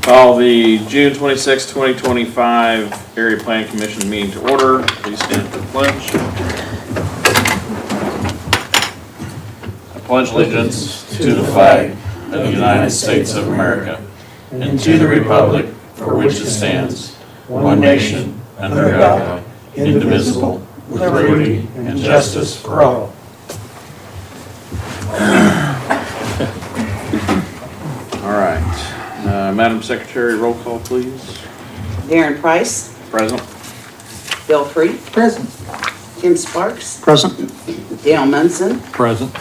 Call the June 26, 2025 Area Planning Commission meeting to order. Please stand for the pledge. I pledge allegiance to the flag of the United States of America and to the republic for which it stands, one nation, under God, indivisible, with liberty and justice for all. All right. Madam Secretary, roll call, please. Darren Price, Present. Bill Free, Present. Tim Sparks, Present. Dale Munson, Present.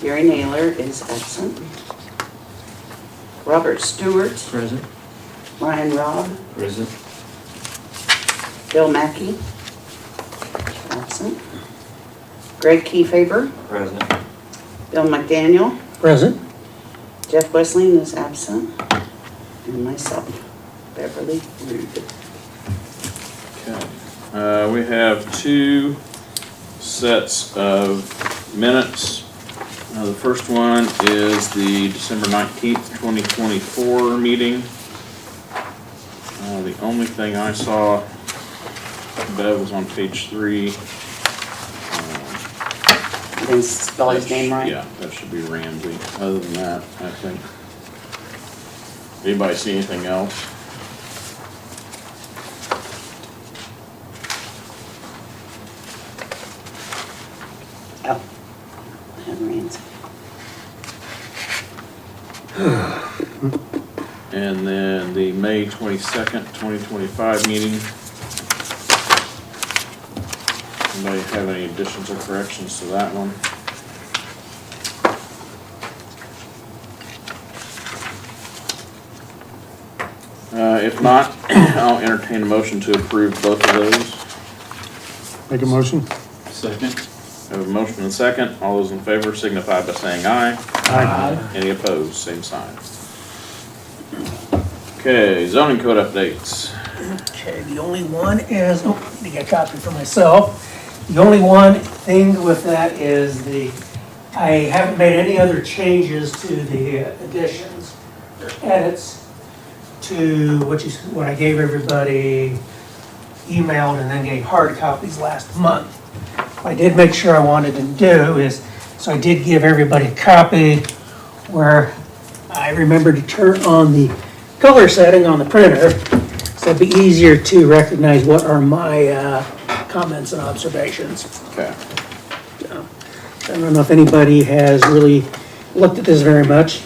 Gary Naylor is absent. Robert Stewart, Present. Ryan Robb, Present. Bill Mackey, absent. Greg Kiefaber, Present. Bill McDaniel, Present. Jeff Wesleyan is absent, and myself, Beverly Rude. Okay. We have two sets of minutes. The first one is the December 19th, 2024 meeting. The only thing I saw, Bev, was on page 3. Didn't spell his name right? Yeah, that should be Ramsey. Other than that, I think. Anybody see anything else? Oh, I have Ramsey. And then the May 22nd, 2025 meeting. Anybody have any additions or corrections to that one? If not, I'll entertain a motion to approve both of those. Make a motion. Second. I have a motion and a second. All those in favor signify by saying aye. Aye. Any opposed, same sign. Okay, zoning code updates. Okay, the only one is, oh, I got a copy for myself. The only one thing with that is I haven't made any other changes to the additions or edits to what I gave everybody emailed and then gave hard copies last month. What I did make sure I wanted to do is, so I did give everybody a copy where I remembered to turn on the color setting on the printer, so it'd be easier to recognize what are my comments and observations. Okay. I don't know if anybody has really looked at this very much.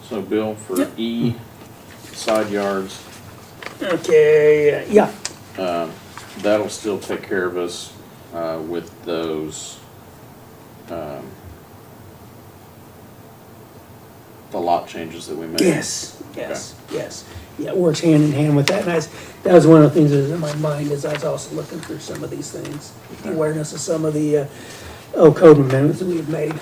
So Bill, for E, side yards, Okay, yeah, that'll still take care of us with those, the lot changes that we made. yes. Yeah, it works hand in hand with that. And that was one of the things that was in my mind as I was also looking through some of these things. Okay. Awareness of some of the code amendments that we've made.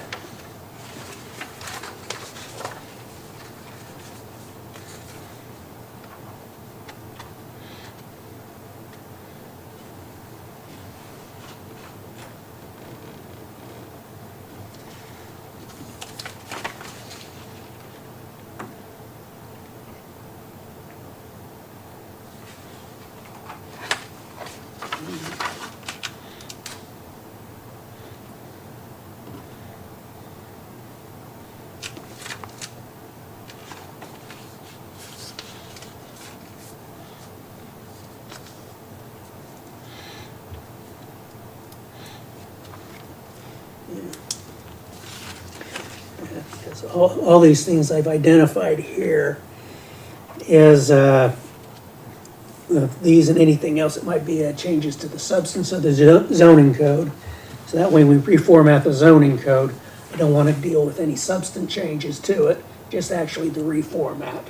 all these things I've identified here is, these and anything else that might be changes to the substance of the zoning code. So that way we reformat the zoning code. I don't want to deal with any substance changes to it, just actually the reformat.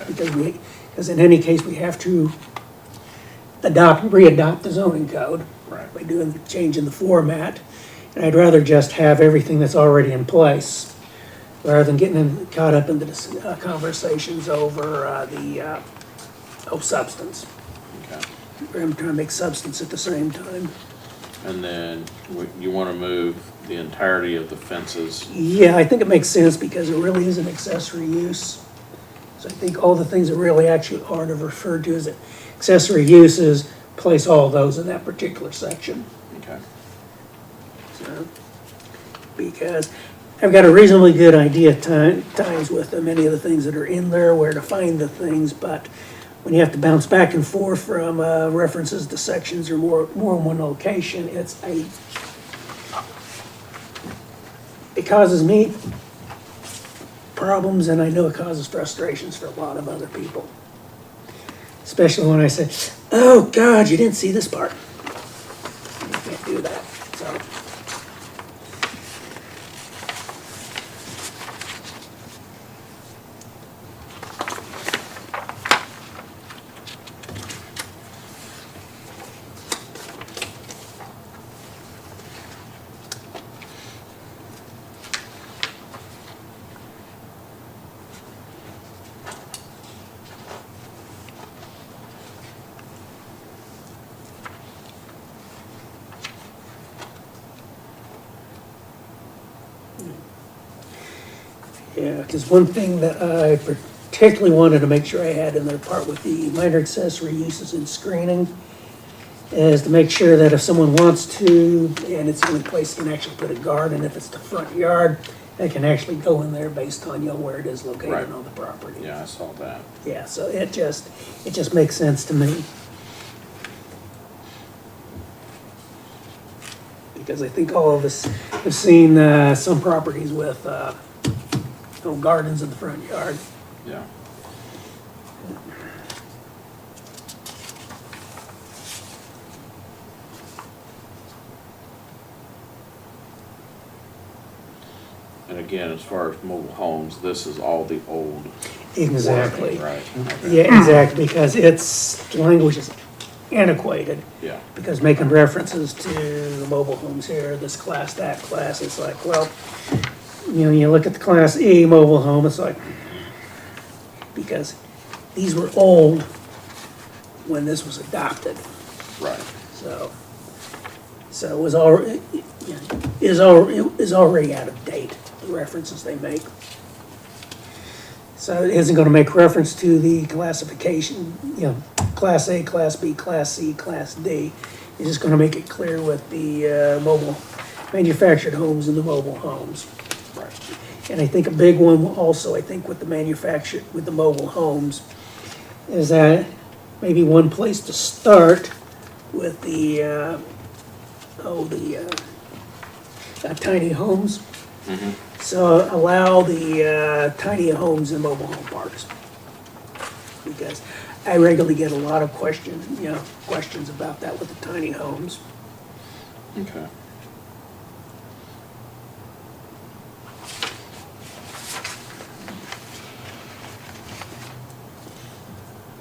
Because in any case, we have to readopt the zoning code Right. by changing the format. And I'd rather just have everything that's already in place, rather than getting caught up in the conversations over substance. Okay. I'm trying to make substance at the same time. And then you want to move the entirety of the fences. Yeah, I think it makes sense because it really is an accessory use. So I think all the things that really actually are referred to as accessory uses, place all those in that particular section. Okay. So, because I've got a reasonably good idea at times with many of the things that are in there, where to find the things, but when you have to bounce back and forth from references to sections or more in one location, it causes me problems, and I know it causes frustrations for a lot of other people. Especially when I say, oh, God, you didn't see this part. You can't do that, so. Yeah, because one thing that I particularly wanted to make sure I had in there, part with the minor accessory uses and screening, is to make sure that if someone wants to, and it's the only place you can actually put a garden, if it's the front yard, they can actually go in there based on, where it is located Right. on the property. Yeah, I saw that. Yeah, so it just makes sense to me. Because I think all of us have seen some properties with gardens in the front yard. Yeah. And again, as far as mobile homes, this is all the old. Exactly. wording, Right. Okay. Yeah, exactly, because the language is antiquated, Yeah. because making references to the mobile homes here, this class, that class, it's like, well, you look at the Class E mobile home, it's like, because these were old when this was adopted, Right. so it was already, is already out of date, the references they make. So it isn't gonna make reference to the classification, Class A, Class B, Class C, Class D. It's just gonna make it clear with the mobile, manufactured homes and the mobile homes. Right. And I think a big one also, I think with the mobile homes, is that maybe one place to start with the tiny homes. Mm-hmm. So allow the tiny homes in mobile home parks. Because I regularly get a lot of questions about that with the tiny homes. Okay.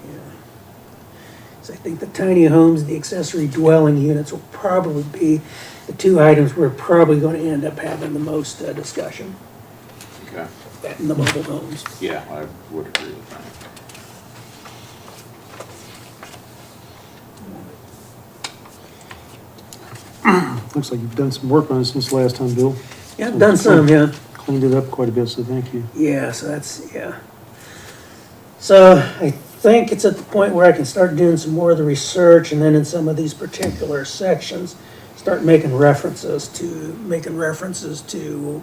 Yeah. So I think the tiny homes, the accessory dwelling units will probably be the two items we're probably going to end up having the most discussion Okay. in the mobile homes. Yeah, I would agree with that. Looks like you've done some work on it since last time, Bill. Yeah, I've done some, yeah. Cleaned it up quite a bit, so thank you. Yeah, so that's, yeah. So I think it's at the point where I can start doing some more of the research, and then in some of these particular sections, start making references to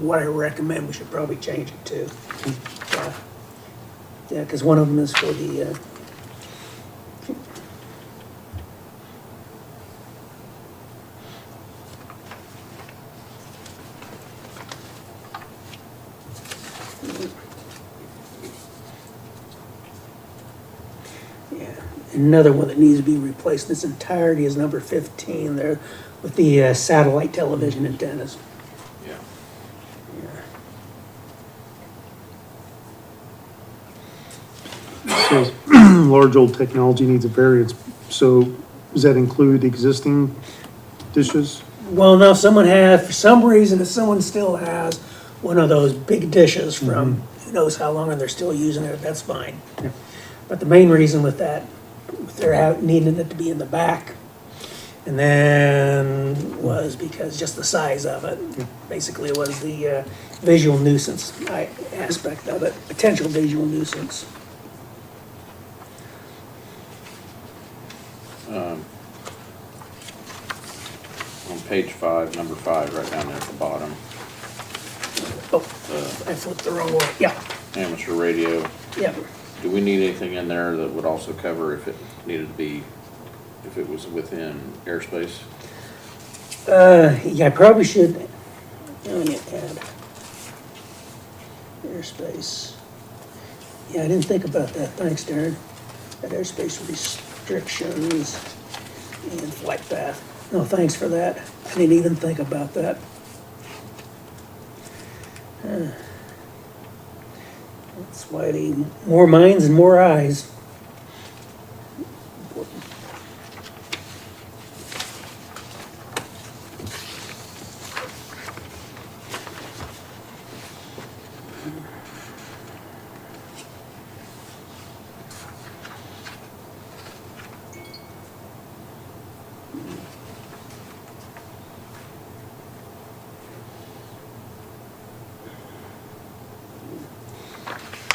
what I recommend we should probably change it to. Yeah, because one of them is for the, Yeah, another one that needs to be replaced in its entirety is number 15 there with the satellite television antennas. Yeah. It says large old technology needs a variance, so does that include existing dishes? Well, no, someone had, for some reason, if someone still has one of those big dishes from who knows how long and they're still using it, that's fine. Yeah. But the main reason with that, with their needing it to be in the back, and then was because just the size of it. Basically, it was the visual nuisance aspect of it, potential visual nuisance. On page 5, number 5, right down there at the bottom, Oh, I flipped the wrong way. Yeah, amateur radio. yeah. Do we need anything in there that would also cover if it needed to be, if it was within airspace? Yeah, I probably should, let me add airspace. Yeah, I didn't think about that, thanks, Darren. That airspace restrictions and flight path. No, thanks for that. I didn't even think about that. That's why they need more minds and more eyes.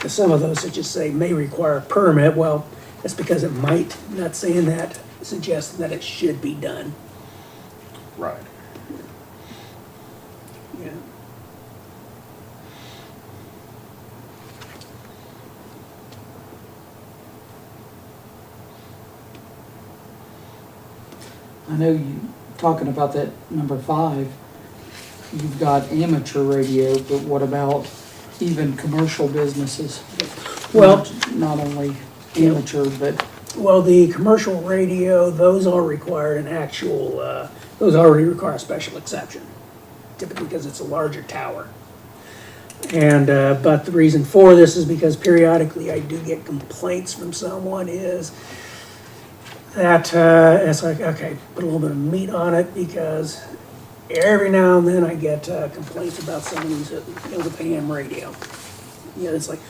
Some of those that just say may require a permit, well, that's because it might, not saying that, suggesting that it should be done. Right. Yeah. I know you, talking about that number 5, you've got amateur radio, but what about even commercial businesses? Well- Not only amateur, but, Well, the commercial radio, those are required an actual, those already require a special exception, typically because it's a larger tower. And, but the reason for this is because periodically I do get complaints from someone is that, it's like, okay, put a little bit of meat on it because every now and then I get complaints about someone who's, with AM radio. You know, it's like,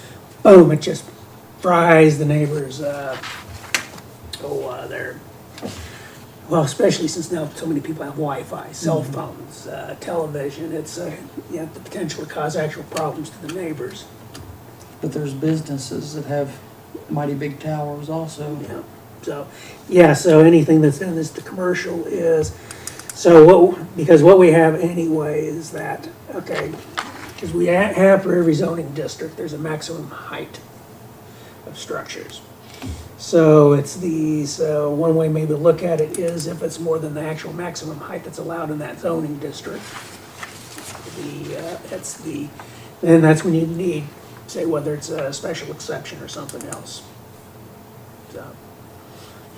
boom, it just fries the neighbors, their, well, especially since now so many people have Wi-Fi, cell phones, television, it's, the potential to cause actual problems to the neighbors. but there's businesses that have mighty big towers also. Yeah, so, yeah, so anything that's in this, the commercial is, so what, because what we have anyway is that, okay, because we have for every zoning district, there's a maximum height of structures. So it's these, one way maybe to look at it is if it's more than the actual maximum height that's allowed in that zoning district. Then that's when you need, say whether it's a special exception or something else. So,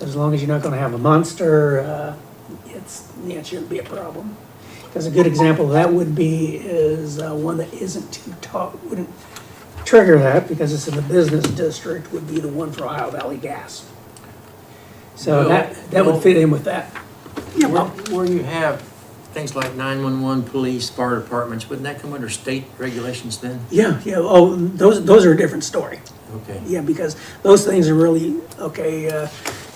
as long as you're not gonna have a monster, it shouldn't be a problem. Because a good example of that would be is one that isn't too tall, wouldn't trigger that because it's in the business district, would be the one for Ohio Valley Gas. So that would fit in with that. Where you have things like 911, police, fire departments, wouldn't that come under state regulations then? Yeah, oh, those are a different story. Okay. Yeah, because those things are really,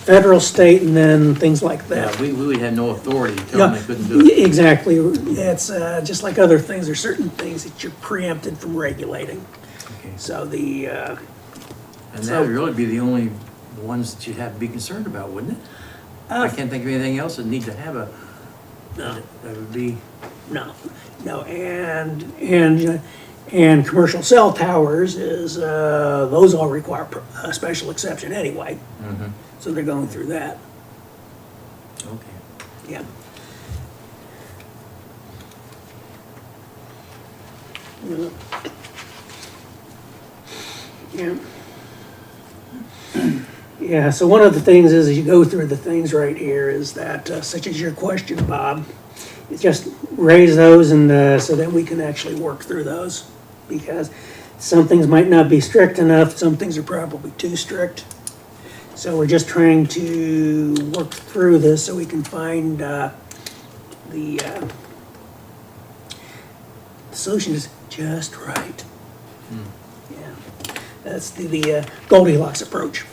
federal, state, and then things like Yeah, that. we would have no authority to tell them they couldn't do it. Exactly. It's just like other things, there's certain things that you're preempted from regulating. Okay. So And that would really be the only ones that you'd have to be concerned about, wouldn't it? I can't think of anything else that need to have a, No. that would be, No, and commercial cell towers is, those all require a special exception anyway. So they're going through that, okay. yeah. Yeah. Yeah, so one of the things is, as you go through the things right here, is that, such as your question, Bob, is just raise those and, so that we can actually work through those. Because some things might not be strict enough, some things are probably too strict. So we're just trying to work through this so we can find, the solution is just right. Yeah, that's the Goldilocks approach.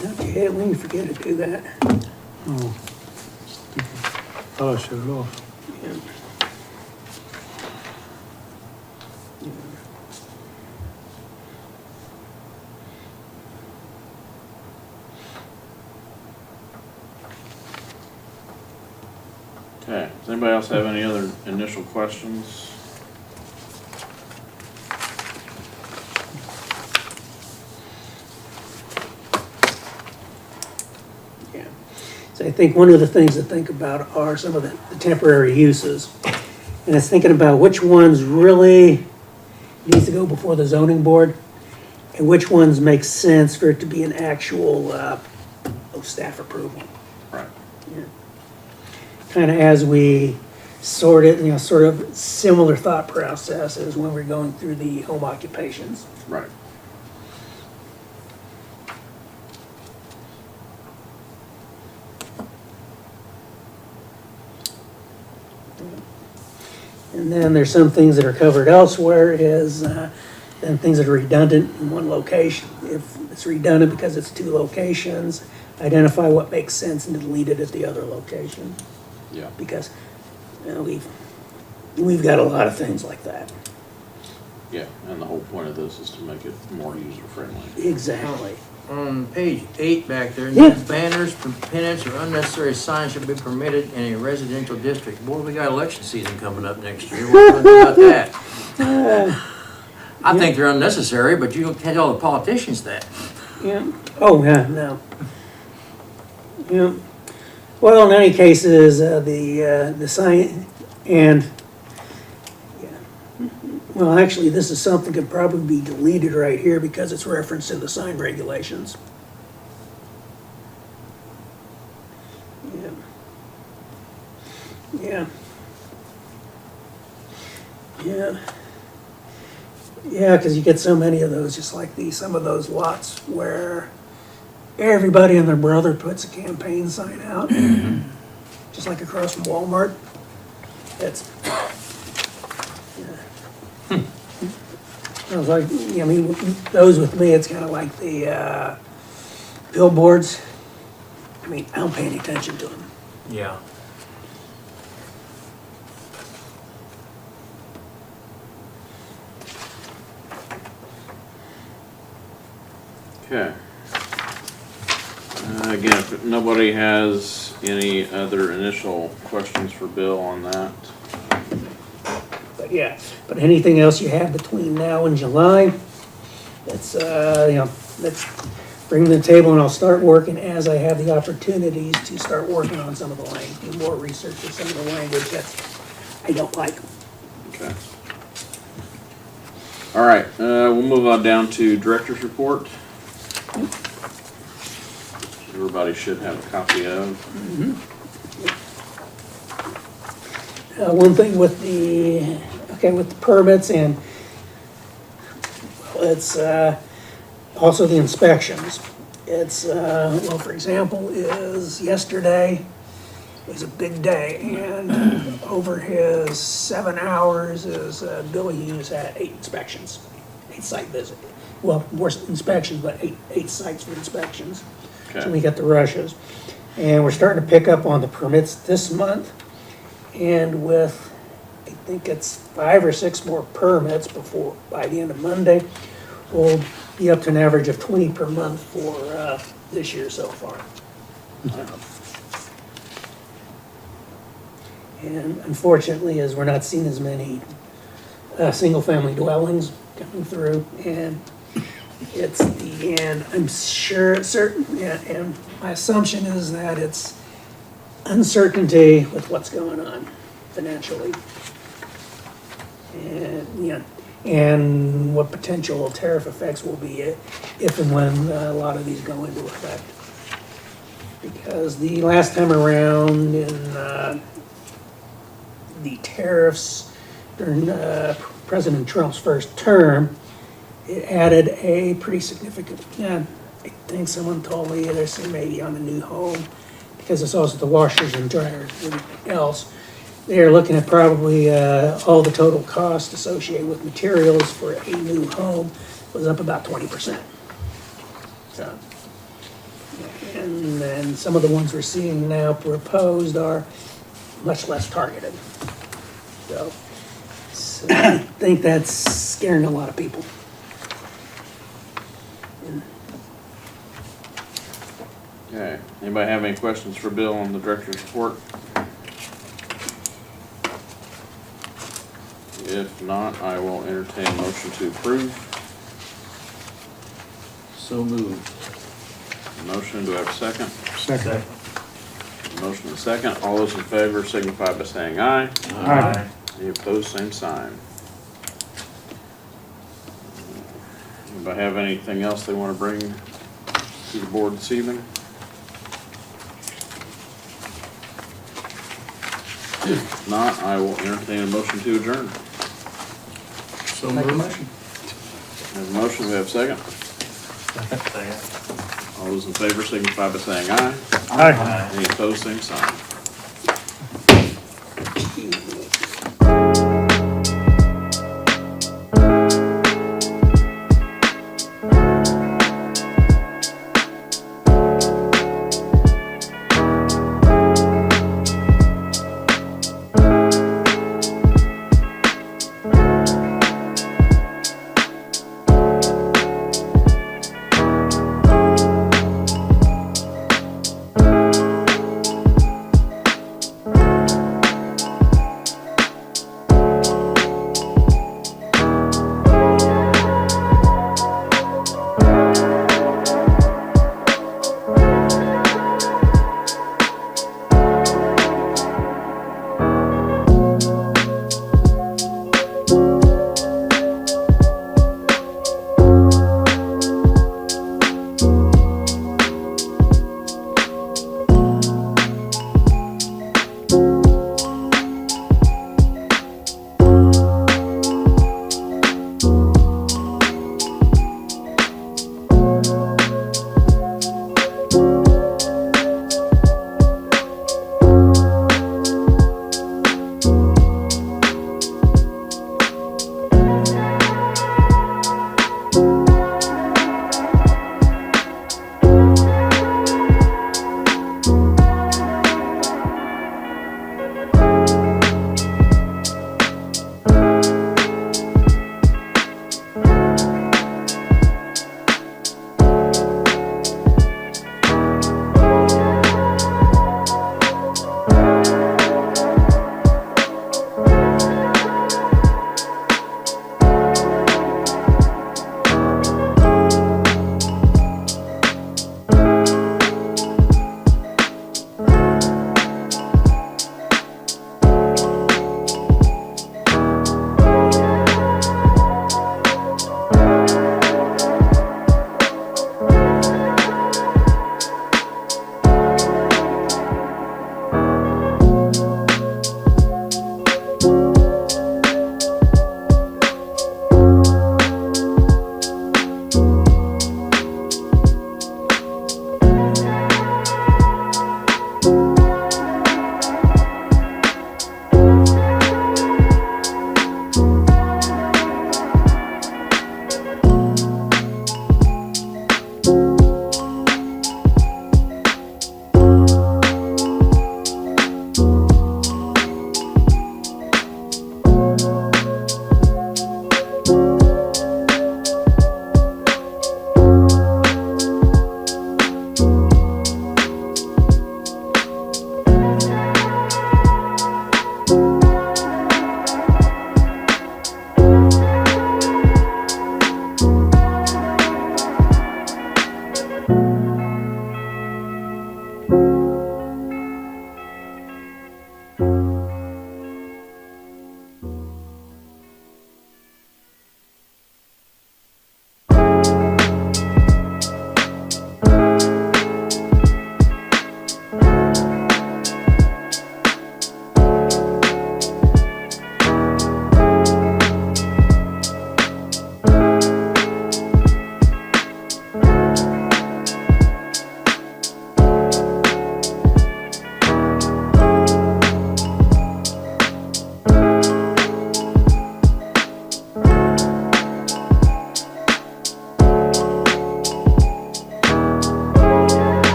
Don't you hate it when you forget to do that? Oh. Thought I shut it off. Yeah. Okay, does anybody else have any other initial questions? Yeah. So I think one of the things to think about are some of the temporary uses. And it's thinking about which ones really needs to go before the zoning board and which ones make sense for it to be an actual, staff approval. Right. Kind of as we sort it, sort of similar thought processes when we're going through the home occupations. Right. And then there's some things that are covered elsewhere is, then things that are redundant in one location. If it's redundant because it's two locations, identify what makes sense and delete it at the other location. Yeah. Because, we've got a lot of things like that. Yeah, and the whole point of this is to make it more user-friendly. Exactly. On page 8 back there, Yeah. banners, pennants, or unnecessary signs should be permitted in a residential district. Boy, we got election season coming up next year. What do you think about that? I think they're unnecessary, but you don't tell all the politicians that. Yeah. Oh, yeah, no. Yeah. Well, in any cases, the sign and, yeah. Well, actually, this is something could probably be deleted right here because it's referenced in the sign regulations. Yeah. Yeah. Yeah. Yeah, because you get so many of those, just like some of those lots where everybody and their brother puts a campaign sign out, just like across from Walmart. It's, I was like, I mean, those with me, it's kind of like the billboards. I mean, I don't pay any attention to them. Yeah. Okay. Again, if nobody has any other initial questions for Bill on that, But yeah, but anything else you have between now and July, let's bring to the table and I'll start working as I have the opportunities to start working on some of the language, do more research on some of the language that I don't like. okay. All right, we'll move on down to director's report. Everybody should have a copy of. One thing with with the permits and it's also the inspections. It's, well, for example, yesterday was a big day and over his 7 hours Bill Hughes had 8 inspections, 8 site visits. Well, more inspections, but eight sites for inspections. So we got the rushes. And we're starting to pick up on the permits this month. And with, I think it's 5 or 6 more permits by the end of Monday, we'll be up to an average of 20 per month for this year so far. And unfortunately, as we're not seeing as many single-family dwellings coming through, and I'm certain, and my assumption is that it's uncertainty with what's going on financially. And, you know, and what potential tariff effects will be if and when a lot of these go into effect. Because the last time around in the tariffs during President Trump's first term, it added a pretty significant, I think someone told me there's maybe on the new home, because it's also the washers and dryers and everything else. They're looking at probably all the total cost associated with materials for a new home was up about 20%. So, and then some of the ones we're seeing now proposed are much less targeted. So I think that's scaring a lot of people. Okay, anybody have any questions for Bill on the director's report? If not, I will entertain a motion to approve. So moved. Motion, do I have a second? Second. Motion and a second. All those in favor signify by saying aye. Aye. Any opposed, same sign. Anybody have anything else they want to bring to the board this evening? If not, I will entertain a motion to adjourn. So Make a moved. motion. We have a motion, we have a second. All those in favor signify by saying aye. Aye. Any opposed, same sign.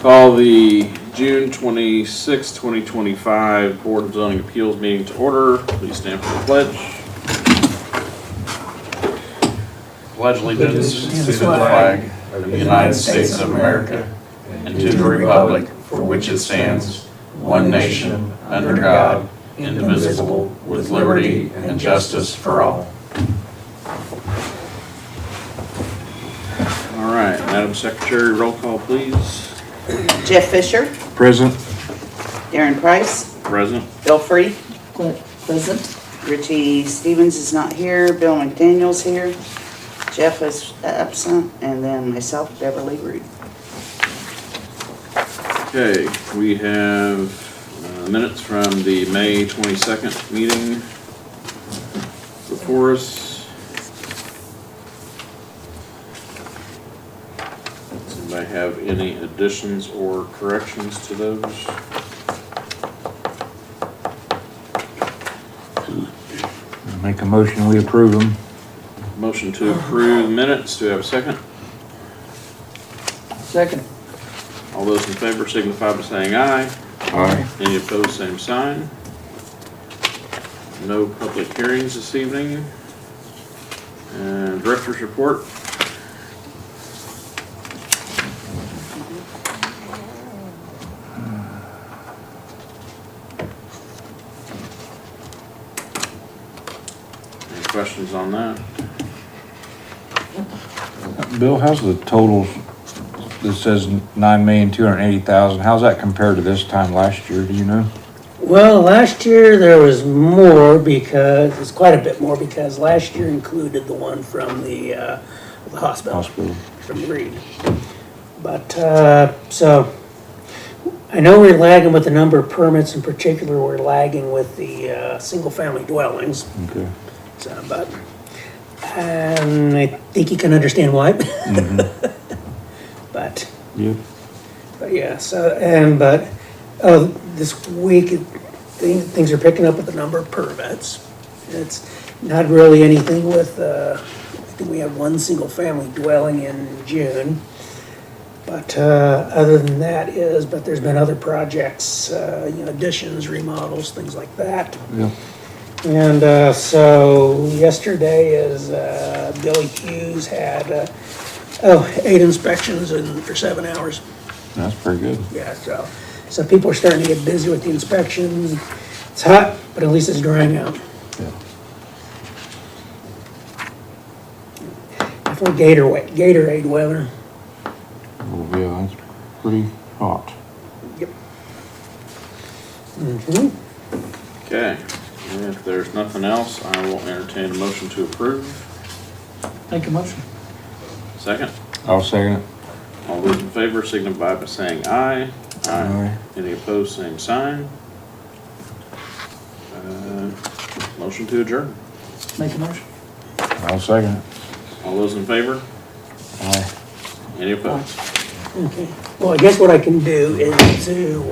Call the June 26, 2025 Board of Zoning Appeals meeting to order. Please stand for the pledge. Pledge allegiance to the flag of the United States of America and to the republic for which it stands, one nation, under God, indivisible, with liberty and justice for all. All right, Madam Secretary, roll call, please. Jeff Fisher, Present. Darren Price, Present. Bill Free, Present? Richie Stevens is not here, Bill McDaniel's here, Jeff is absent, and then myself, Beverly Rude. Okay, we have minutes from the May 22nd meeting before us. Does anybody have any additions or corrections to those? Make a motion, we approve them. Motion to approve minutes, do we have a second? Second. All those in favor signify by saying aye. Aye. Any opposed, same sign. No public hearings this evening. And director's report. Any questions on that? Bill, how's the totals, this says 9,280,000, how's that compared to this time last year, do you know? Well, last year there was more because, it's quite a bit more because last year included the one from the hospital, Hospital. from Reed. But, so, I know we're lagging with the number of permits, in particular, we're lagging with the single-family dwellings, Okay. so, but, and I think you can understand why. But, Yep. but yeah, so, but, this week, things are picking up with the number of permits. It's not really anything with, I think we have one single-family dwelling in June. But, other than that but there's been other projects, additions, remodels, things like that. Yep. And, so yesterday Billy Hughes had, 8 inspections for 7 hours. That's pretty good. Yeah, so people are starting to get busy with the inspections. It's hot, but at least it's drying out. Yeah. Definitely Gatorade weather. Oh, yeah, that's pretty hot. Yep. Mm-hmm. Okay, if there's nothing else, I will entertain a motion to approve. Make a motion. Second, I'll second it. all those in favor signify by saying aye. Aye. Any opposed, same sign. Motion to adjourn. Make a motion. I'll second it. All those in favor? Aye. Any opposed? Okay. Well, I guess what I can do is to,